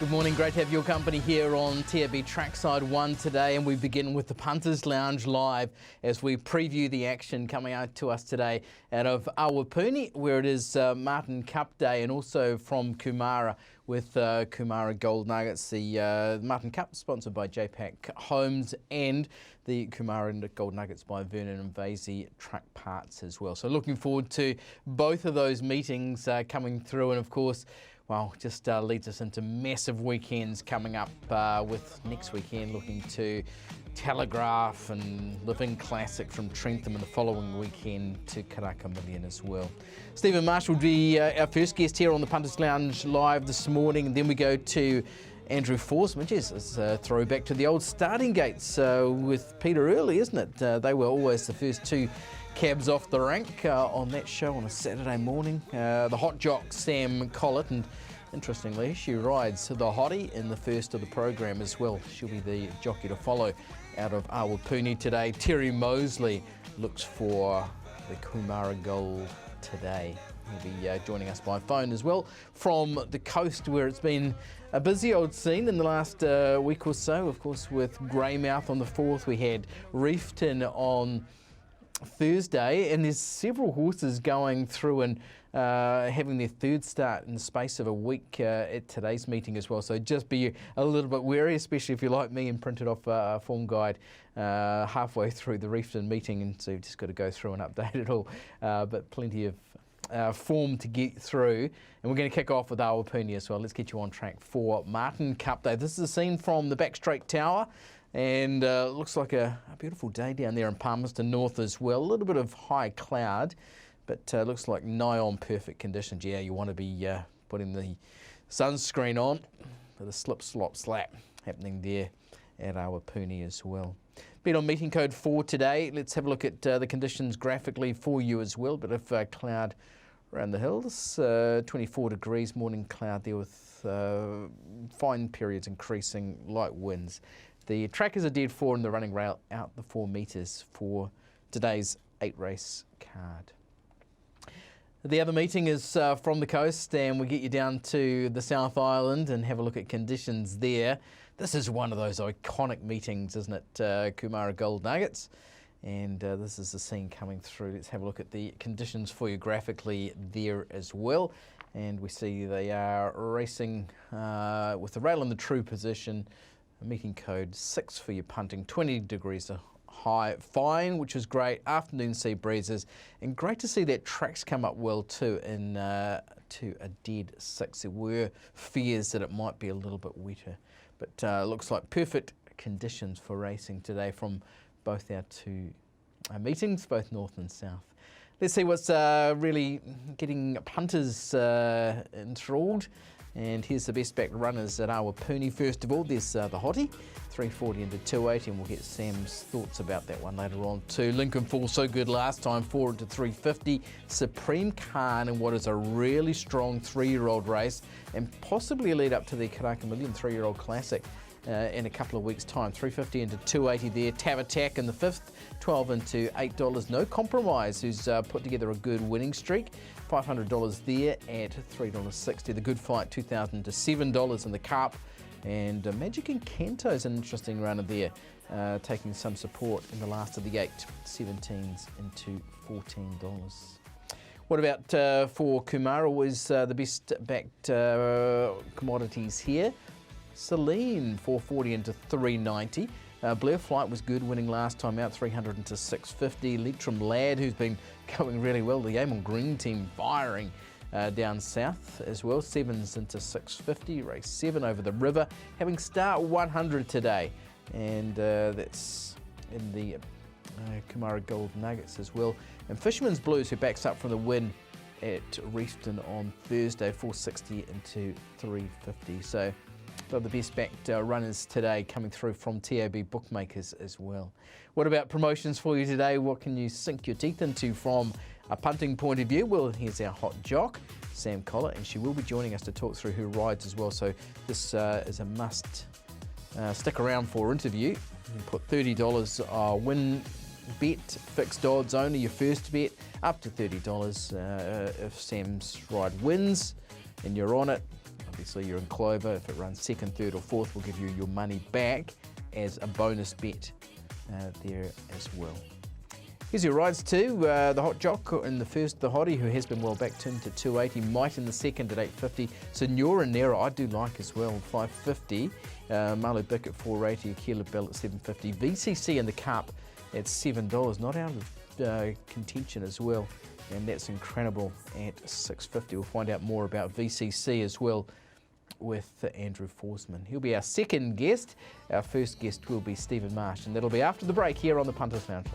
Good morning, great to have your company here on TAB Trackside 1 today, and we begin with the Punters Lounge live as we preview the action coming out to us today out of Awapuni, where it is Martin Cup Day, and also from Kumara with Kumara Gold Nuggets. The Martin Cup sponsored by JPAC Homes, and the Kumara Gold Nuggets by Vernon and Vasey Truck Parts as well. So looking forward to both of those meetings coming through, and of course, well, just leads us into massive weekends coming up with next weekend looking to Telegraph and Living Classic from Trentham, and the following weekend to Karaka Million as well. Stephen Marshall will be our first guest here on the Punters Lounge live this morning, and then we go to Andrew Forsman. Yes, it's a throwback to the old starting gates with Peter Early, isn't it? They were always the first two cabs off the rank on that show on a Saturday morning. The hot jock Sam Collett, and interestingly she rides the hottie in the first of the program as well. She'll be the jockey to follow out of Awapuni today. Terry Mosley looks for the Kumara Gold today. He'll be joining us by phone as well from the coast, where it's been a busy old scene in the last week or so. Of course, with Greymouth on the 4th, we had Reefton on Thursday, and there's several horses going through and having their third start in the space of a week at today's meeting as well. So just be a little bit wary, especially if you're like me and printed off a form guide halfway through the Reefton meeting, and so you've just got to go through and update it all. But plenty of form to get through, and we're going to kick off with Awapuni as well. Let's get you on track for Martin Cup Day. This is a scene from the Backstraight Tower, and looks like a beautiful day down there in Palmerston North as well. A little bit of high cloud, but looks like nigh on perfect conditions. Yeah, you want to be putting the sunscreen on, with a slip, slop, slap happening there at Awapuni as well. Been on meeting code 4 today. Let's have a look at the conditions graphically for you as well. Bit of cloud around the hills, 24 degrees, morning cloud there with fine periods increasing, light winds. The track is a dead 4 and the running rail out the 4 metres for today's 8-race card. The other meeting is from the coast, and we get you down to the South Island and have a look at conditions there. This is one of those iconic meetings, isn't it? Kumara Gold Nuggets. And this is the scene coming through. Let's have a look at the conditions for you graphically there as well. And we see they are racing with the rail in the true position. Meeting code 6 for your punting, 20 degrees high, fine, which is great. Afternoon sea breezes, and great to see that tracks come up well too in to a dead 6. There were fears that it might be a little bit wetter, but looks like perfect conditions for racing today from both our two meetings, both north and south. Let's see what's really getting punters enthralled. And here's the best back runners at Awapuni. First of all, there's the Hottie, 340 into 280, and we'll get Sam's thoughts about that one later on too. Lincoln Falls, so good last time, 4 into 350. Supreme Khan in what is a really strong 3-year-old race, and possibly a lead up to the Karaka Million 3-year-old classic in a couple of weeks' time. 350 into 280 there. Tab Attack in the 5th, 12 into $8. No Compromise, who's put together a good winning streak. $500 there at $3.60. The Good Fight, $2,000 to $7 in the Cup. And Magic and Kanto's an interesting runner there, taking some support in the last of the 8 17s into $14. What about for Kumara? Was the best backed commodities here. Celine, 440 into 390. Blair Flight was good, winning last time out, 300 into 650. Leitrim Lad, who's been going really well. The Amon Green team firing down south as well. 7s into 650. Race 7 over the river, having start 100 today. And that's in the Kumara Gold Nuggets as well. And Fisherman's Blues, who backs up from the win at Reefton on Thursday, 460 into 350. So the best backed runners today coming through from TAB bookmakers as well. What about promotions for you today? What can you sink your teeth into from a punting point of view? Well, here's our hot jock, Sam Collett, and she will be joining us to talk through her rides as well. So this is a must stick around for interview. You can put $30 win bet, fixed odds only, your first bet, up to $30 if Sam's ride wins and you're on it. Obviously you're in Clover. If it runs second, third or fourth, we'll give you your money back as a bonus bet there as well. Here's your rides too. The Hot Jock in the first, the Hottie, who has been well back, turned to 280. Might in the second at 850. Senora Nera I do like as well, 550. Marlow Bick at 480. Akela Bell at 750. VCC in the Cup at $7. Not out of contention as well. And that's incredible at 650. We'll find out more about VCC as well with Andrew Forsman. He'll be our second guest. Our first guest will be Stephen Marsh, and that'll be after the break here on the Punters Lounge.